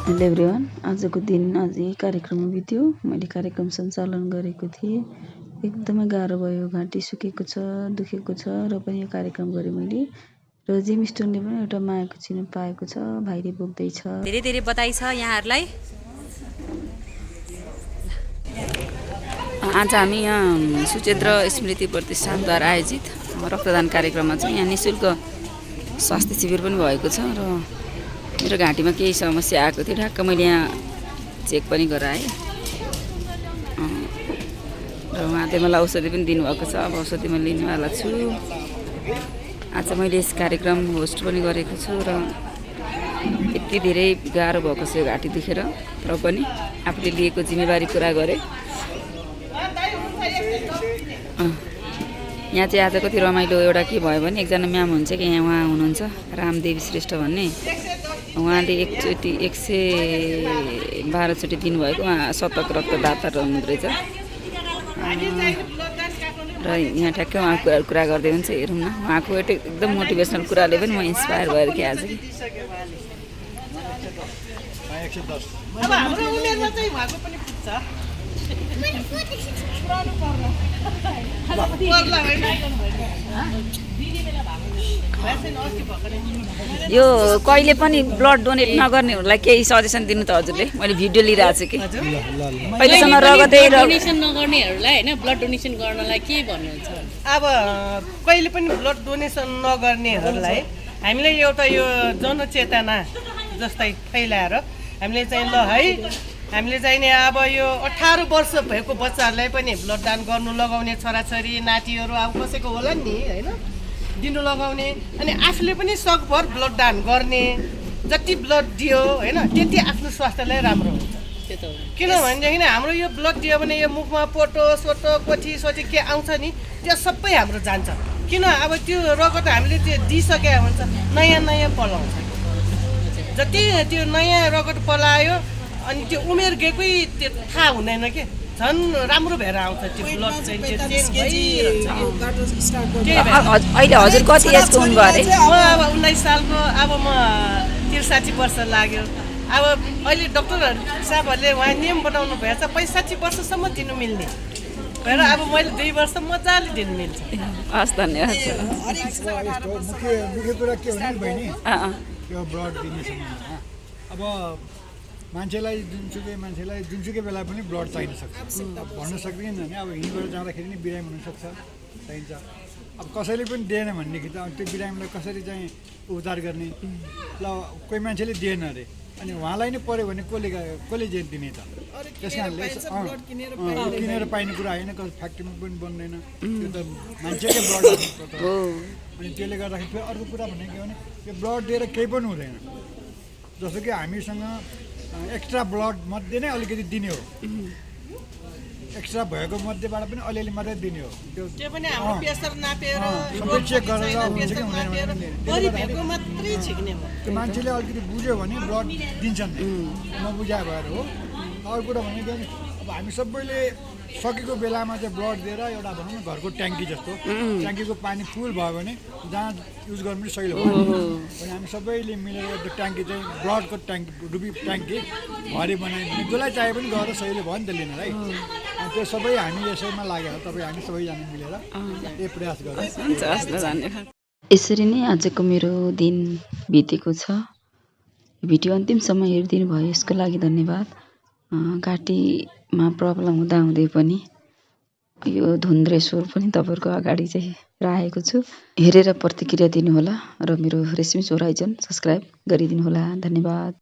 Hello everyone, आजको दिन अझै कार्यक्रममा बित्यो। मैले कार्यक्रम सञ्चालन गरेको थिएँ। एकदमै गाह्रो भयो, घाँटी सुकेको छ, दुखेको छ र पनि यो कार्यक्रम गरेँ मैले। र जिमस्टोनले पनि एउटा मायाको चिनो पाएको छ, भाइले बोक्दैछ। धेरै धेरै बधाई छ यहाँहरूलाई। आज हामी यहाँ सुचेन्द्र स्मृति प्रतिष्ठानद्वारा आयोजित रक्तदान कार्यक्रममा चाहिँ यहाँ निःशुल्क स्वास्थ्य शिविर पनि भएको छ र मेरो घाँटीमा केही समस्या आएको थियो। ठ्याक्क मैले यहाँ चेक पनि गराएँ र उहाँले मलाई औषधि पनि दिनुभएको छ। अब औषधि म लिनेवाला छु। आज मैले यस कार्यक्रम होस्ट पनि गरेको छु र यति धेरै गाह्रो भएको छ यो घाँटी दुखेर, र पनि आफूले लिएको जिम्मेवारी पुरा गरेँ। यहाँ चाहिँ आज कति रमाइलो एउटा के भयो भने एकजना म्याम हुन्छ कि यहाँ उहाँ हुनुहुन्छ रामदेवी श्रेष्ठ भन्ने, उहाँले एकचोटि 112 चोटि दिनुभएको। उहाँ शतक रक्तदाता हुनुहुँदो रहेछ र यहाँ ठ्याक्कै उहाँ कुरा गर्दै हुन्छ। हेरौँ न, उहाँको एकदम मोटिभेसनल कुराले पनि म इन्सपायर भएर कि आज यो कहिले पनि ब्लड डोनेट नगर्नेहरूलाई केही सजेसन दिनु त हजुरले? मैले भिडियो लिइरहेको छु कि अहिलेसम्म रगतै डोनेसन नगर्नेहरूलाई हैन, ब्लड डोनेसन गर्नलाई के भन्नुहुन्छ? अब कहिले पनि ब्लड डोनेसन नगर्नेहरूलाई हामीले एउटा यो जनचेतना जस्तै फैलाएर हामीले चाहिँ ल है, हामीले चाहिँ नि अब यो 18 वर्ष भएको बच्चाहरूलाई पनि ब्लड दान गर्नु लगाउने, छोराछोरी नातिहरू अब कसैको होला नि हैन, दिनु लगाउने। अनि आफूले पनि सकभर ब्लड दान गर्ने, जति ब्लड दियो हैन त्यति आफ्नो स्वास्थ्यलाई राम्रो हुन्छ। किनभनेदेखि हाम्रो यो ब्लड दियो भने यो मुखमा पोटो सोटो कोठी सोची के आउँछ नि त्यो सबै हाम्रो जान्छ। किन अब त्यो रगत हामीले त्यो दिइसकेको हुन्छ, नयाँ नयाँ पलाउँछ। जति त्यो नयाँ रगत पलायो अनि त्यो उमेर गएकै त्यो थाहा हुँदैन कि झन् राम्रो भएर आउँछ त्यो ब्लड चाहिँ। अहिले हजुर कति एजको हुनुभयो अरे? म अब 19 सालको, अब म 63 वर्ष लाग्यो। अब अहिले डक्टर साहबहरूले उहाँ नियम बनाउनु भएछ 65 वर्षसम्म दिनु मिल्ने भएर अब मैले 2 वर्ष मजाले दिनु मिल्छ। हस्, धन्यवाद। मुख्य कुरा के भने बहिनी, यो ब्लड दिने समयमा अब मान्छेलाई जुनसुकै बेला पनि ब्लड चाहिन सक्छ। भन्न सक्दैन भने अब हिँडबाट जाँदाखेरि नि बिरामी हुनसक्छ, चाहिन्छ। अब कसैले पनि दिएन भनेदेखि त त्यो बिरामीलाई कसरी चाहिँ उपचार गर्ने? ल कोही मान्छेले दिएन अरे अनि उहाँलाई नै पऱ्यो भने कसले दिने त? त्यस कारणले किनेर पाइने कुरा होइन, फ्याक्ट्रीमा पनि बन्दैन, त्यो त मान्छेकै ब्लड हो। अनि त्यसले गर्दाखेरि फेरि अर्को कुरा भनेको के भने यो ब्लड दिएर केही पनि हुँदैन। जस्तो कि हामीसँग एक्स्ट्रा ब्लड मध्ये नै अलिकति दिने हो, एक्स्ट्रा भएको मध्येबाट पनि अलिअलि मात्रै दिने हो। त्यो पनि हाम्रो प्रेसर नापेर सबै चेक गरेर हुन्छ कि हुँदैन गरिबेको मात्रै छिक्ने हो। त्यो मान्छेले अलिकति बुझ्यो भने ब्लड दिन्छन्, नबुझाए भएर हो। अर्को कुरा भनेको अब हामी सबैले सकेको बेलामा चाहिँ ब्लड दिएर एउटा भनौँ न घरको ट्याङ्की जस्तो, ट्याङ्कीको पानी फुल भयो भने जहाँ युज गर्नु पनि सहिलो भयो भने हामी सबैले मिलेर त्यो ट्याङ्की चाहिँ ब्लडको ट्याङ्की, रुबी ट्याङ्की भरि बनायो भने जसलाई चाहिए पनि गएर सहिलो भयो नि त लिनलाई। त्यो सबै हामी यसैमा लागेर हामी सबैजना मिलेर यही प्रयास गर्छौँ। यसरी नै आजको मेरो दिन बितेको छ। भिडियो अन्तिमसम्म हेरिदिनु भयो यसको लागि धन्यवाद। घाँटीमा प्रब्लम हुँदै पनि यो धुन्द्रे स्वर पनि तपाईँहरूको अगाडि चाहिँ राखेको छु। हेरेर प्रतिक्रिया दिनुहोला र मेरो रेसमिस होराइजन सब्सक्राइब गरिदिनुहोला। धन्यवाद।